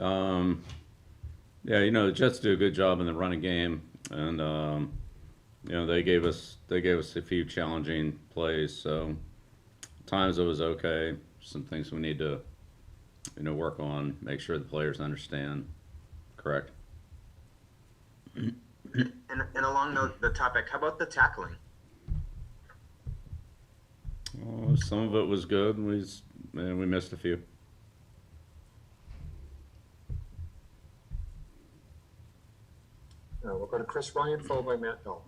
Um, yeah, the Jets do a good job in the running game, and they gave us a few challenging plays. So times it was okay. Some things we need to work on, make sure the players understand. Correct. And along the topic, how about the tackling? Some of it was good. And we missed a few. We'll go to Chris Ryan, followed by Matt Bell.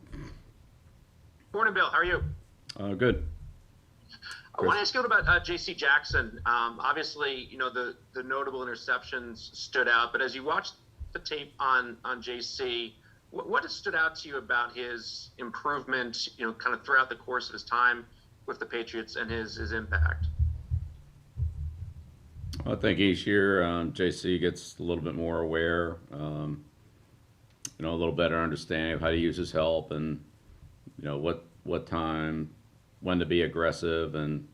Morning, Bill. How are you? Good. I want to ask you about J.C. Jackson. Obviously, the notable interceptions stood out, but as you watched the tape on J.C., what has stood out to you about his improvement, kind of throughout the course of his time with the Patriots and his impact? I think each year JC gets a little bit more aware, a little better understanding of how to use his help and what time, when to be aggressive and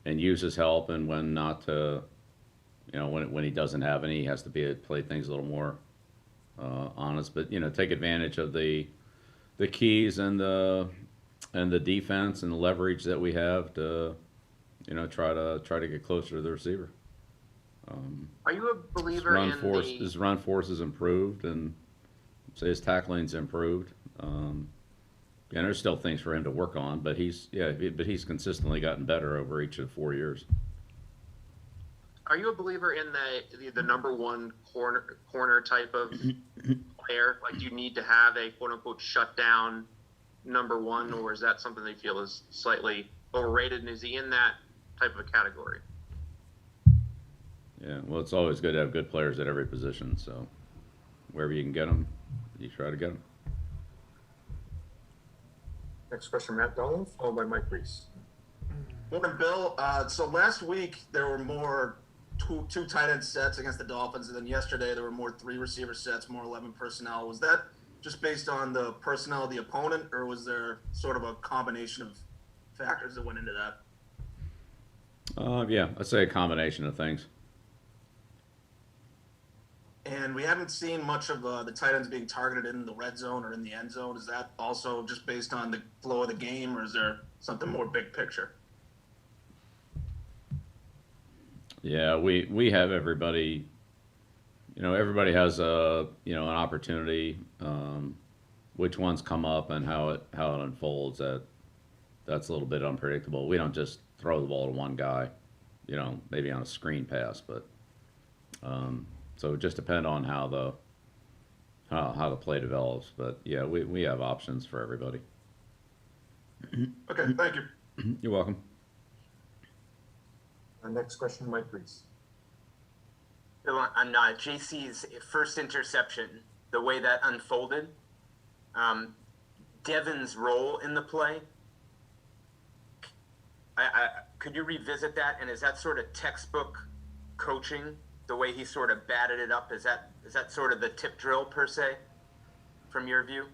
use his help and when not to, when he doesn't have any, he has to play things a little more honest. But take advantage of the keys and the defense and the leverage that we have to try to get closer to the receiver. Are you a believer His run force has improved, and say his tackling's improved. And there's still things for him to work on, but he's consistently gotten better over each of the 4 years. Are you a believer in the number one corner type of player? Like, do you need to have a quote unquote shutdown number one, or is that something they feel is slightly overrated? And is he in that type of a category? Yeah, well, it's always good to have good players at every position. So wherever you can get them, you try to get them. Next question, Matt Dolan, followed by Mike Reese. Morning, Bill. So last week there were more two tight end sets against the Dolphins, and then yesterday there were more 3 receiver sets, more 11 personnel. Was that just based on the personnel of the opponent, or was there sort of a combination of factors that went into that? Yeah, I'd say a combination of things. And we haven't seen much of the tight ends being targeted in the red zone or in the end zone. Is that also just based on the flow of the game, or is there something more big picture? Yeah, we have everybody. Everybody has an opportunity. Which ones come up and how it unfolds. That's a little bit unpredictable. We don't just throw the ball to one guy. Maybe on a screen pass, but. So it just depends on how the play develops. But yeah, we have options for everybody. Okay, thank you. You're welcome. Next question, Mike Reese. On JC's first interception, the way that unfolded, Devin's role in the play, could you revisit that? And is that sort of textbook coaching? The way he sort of batted it up, is that sort of the tip drill per se, from your view?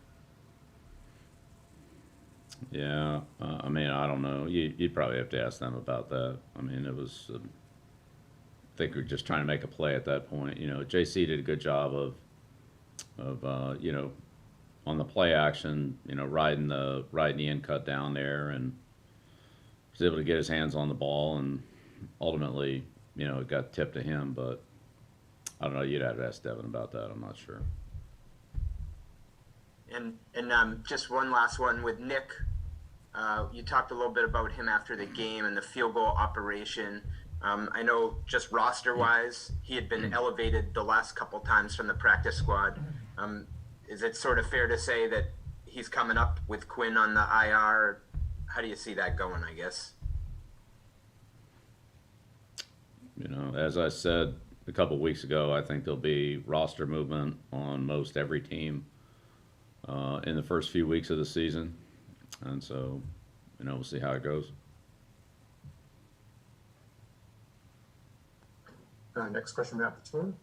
Yeah, I mean, I don't know. You'd probably have to ask them about that. I mean, it was. I think we're just trying to make a play at that point. JC did a good job of on the play action, riding the in cut down there, and was able to get his hands on the ball, and ultimately, it got tipped to him. But I don't know. You'd have to ask Devin about that. I'm not sure. And just one last one with Nick. You talked a little bit about him after the game and the field goal operation. I know just roster-wise, he had been elevated the last couple times from the practice squad. Is it sort of fair to say that he's coming up with Quinn on the IR? How do you see that going, I guess? As I said a couple of weeks ago, I think there'll be roster movement on most every team in the first few weeks of the season. And so, we'll see how it goes. Next question, Matt Platoon.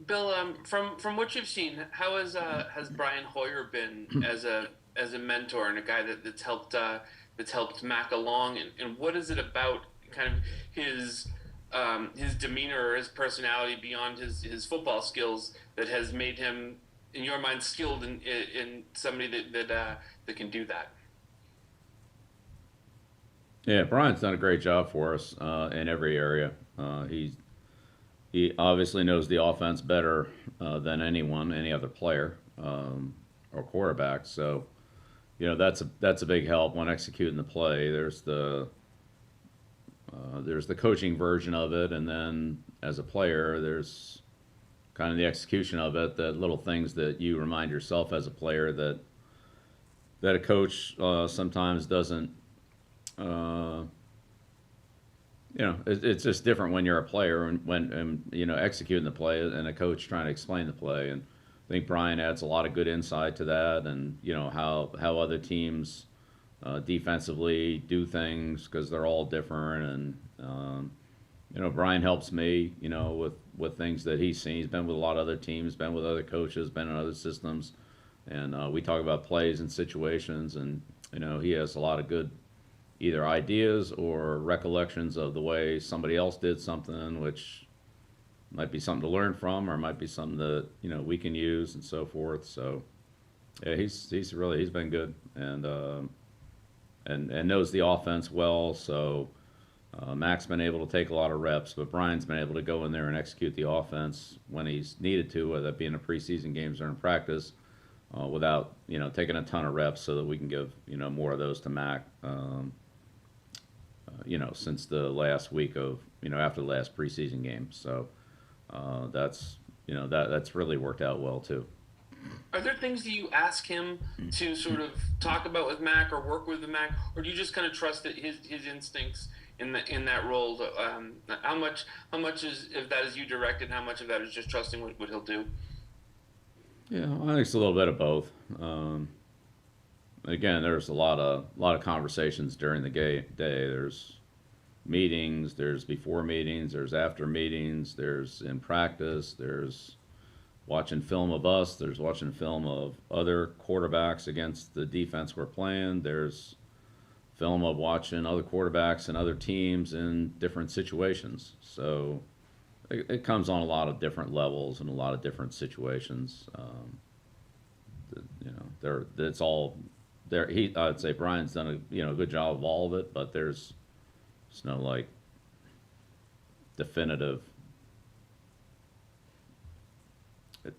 Bill, from what you've seen, how has Brian Hoyer been as a mentor and a guy that's helped Mac along, and what is it about kind of his his demeanor or his personality beyond his football skills that has made him, in your mind, skilled in somebody that can do that? Yeah, Brian's done a great job for us in every area. He obviously knows the offense better than anyone, any other player or quarterback. So, that's a big help when executing the play. There's the coaching version of it, and then as a player, there's kind of the execution of it. The little things that you remind yourself as a player that a coach sometimes doesn't. Uh, it's just different when you're a player and when executing the play and a coach trying to explain the play. And I think Brian adds a lot of good insight to that, and how other teams defensively do things because they're all different. And Brian helps me, with things that he's seen. He's been with a lot of other teams, been with other coaches, been in other systems, and we talk about plays and situations. And he has a lot of good either ideas or recollections of the way somebody else did something, which might be something to learn from, or might be something that we can use and so forth. So yeah, he's been good, and knows the offense well. So Mac's been able to take a lot of reps, but Brian's been able to go in there and execute the offense when he's needed to, whether that be in the preseason games or in practice, without taking a ton of reps, so that we can give more of those to Mac. Since the last week of after the last preseason game. So that's really worked out well too. Are there things that you ask him to sort of talk about with Mac or work with Mac, or do you just kind of trust that his instincts in that role? How much of that is you directed, and how much of that is just trusting what he'll do? Yeah, I think it's a little bit of both. Again, there's a lot of conversations during the day. There's meetings, there's before meetings, there's after meetings, there's in practice, there's watching film of us, there's watching film of other quarterbacks against the defense we're playing, there's film of watching other quarterbacks and other teams in different situations. So it comes on a lot of different levels and a lot of different situations. It's all there. I'd say Brian's done a good job of all of it, but there's no definitive.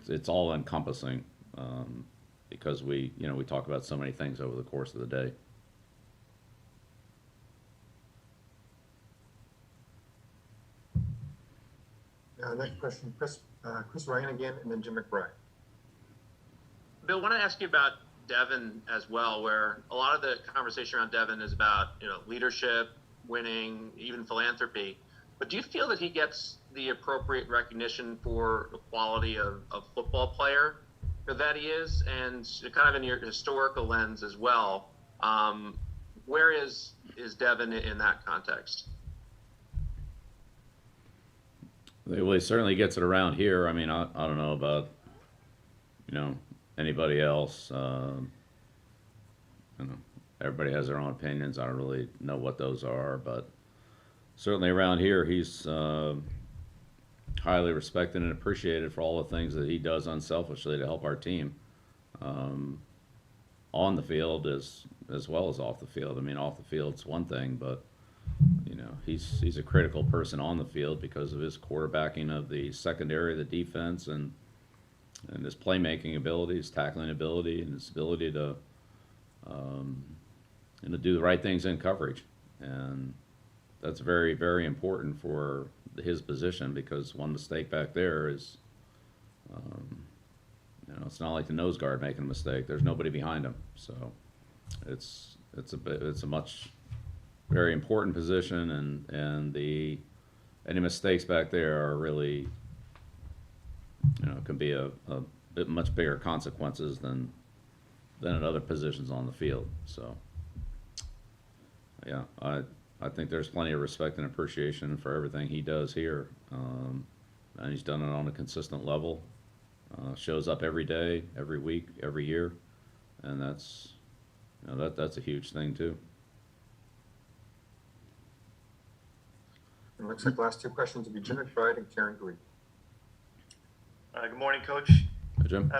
It's all encompassing because we talk about so many things over the course of the day. Next question, Chris Ryan again, and then Jim McBride. Bill, I want to ask you about Devin as well, where a lot of the conversation around Devin is about leadership, winning, even philanthropy. But do you feel that he gets the appropriate recognition for the quality of football player that he is, and kind of in your historical lens as well? Where is Devin in that context? Well, he certainly gets it around here. I mean, I don't know about anybody else. Everybody has their own opinions. I don't really know what those are, but certainly around here, he's highly respected and appreciated for all the things that he does unselfishly to help our team on the field as well as off the field. I mean, off the field's one thing, but he's a critical person on the field because of his quarterbacking of the secondary, the defense, and his playmaking ability, his tackling ability, and his ability to do the right things in coverage. And that's very, very important for his position, because one mistake back there is, it's not like the nose guard making a mistake. There's nobody behind him, so it's a much very important position, and any mistakes back there are really, can be a bit much bigger consequences than at other positions on the field. So yeah, I think there's plenty of respect and appreciation for everything he does here, and he's done it on a consistent level. Shows up every day, every week, every year, and that's that's a huge thing too. And it looks like the last two questions will be Jim McBride and Karen Green. Good morning, Coach. Hey, Jim.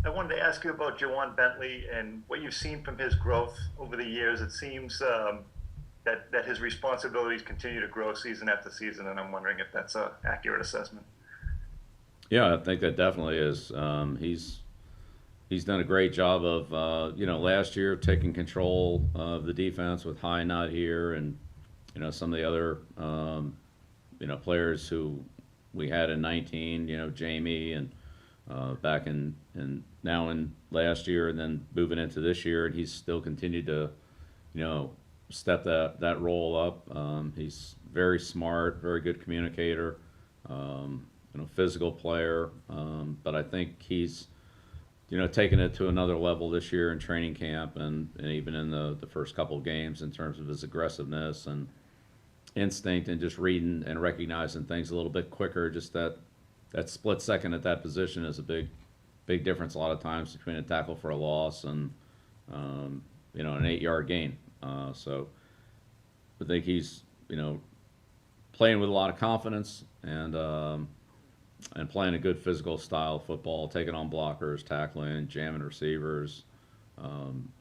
I wanted to ask you about Jawan Bentley and what you've seen from his growth over the years. It seems that his responsibilities continue to grow season after season, and I'm wondering if that's an accurate assessment. Yeah, I think that definitely is. He's done a great job of last year taking control of the defense with High not here, and some of the other players who we had in 19, Jamie and back in now in last year, and then moving into this year, and he's still continued to step that role up. He's very smart, very good communicator, physical player, but I think he's taking it to another level this year in training camp and even in the first couple of games in terms of his aggressiveness and instinct and just reading and recognizing things a little bit quicker. Just that split second at that position is a big difference a lot of times between a tackle for a loss and an 8-yard gain. So I think he's playing with a lot of confidence and playing a good physical style of football, taking on blockers, tackling, jamming receivers,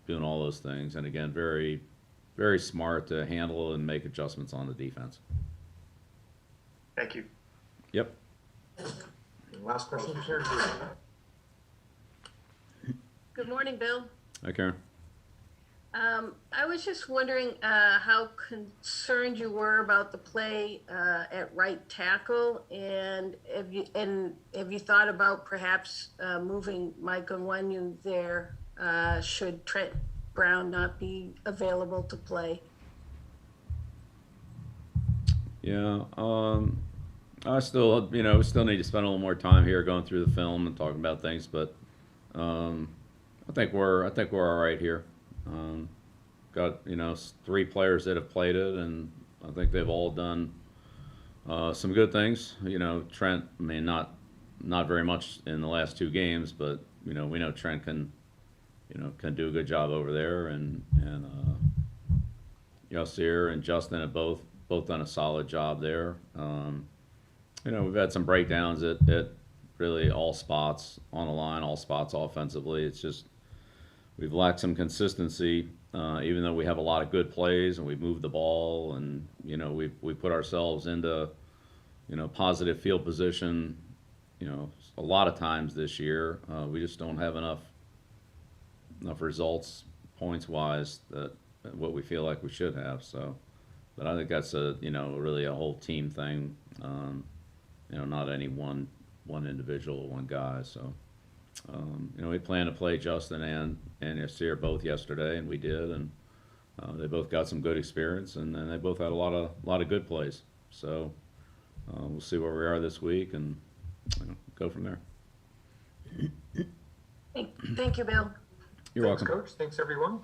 doing all those things. And again, very, very smart to handle and make adjustments on the defense. Thank you. Yep. And last question, Karen Green. Good morning, Bill. Hi, Karen. I was just wondering how concerned you were about the play at right tackle, and have you thought about perhaps moving Mike Onwenu there should Trent Brown not be available to play? Yeah. I still, we still need to spend a little more time here going through the film and talking about things, but I think we're all right here. Got 3 players that have played it, and I think they've all done some good things. Trent, I mean, not very much in the last 2 games, but we know Trent can do a good job over there, and Yasir and Justin have both done a solid job there. We've had some breakdowns at really all spots on the line, all spots offensively. It's just we've lacked some consistency, even though we have a lot of good plays and we've moved the ball and we put ourselves into positive field position. A lot of times this year, we just don't have enough results points wise that what we feel like we should have. So, but I think that's really a whole team thing. Not any one individual, one guy. So. We planned to play Justin and Yasir both yesterday, and we did, and they both got some good experience, and they both had a lot of good plays. So we'll see where we are this week and go from there. Thank you, Bill. You're Thanks, welcome. Coach. Thanks, everyone.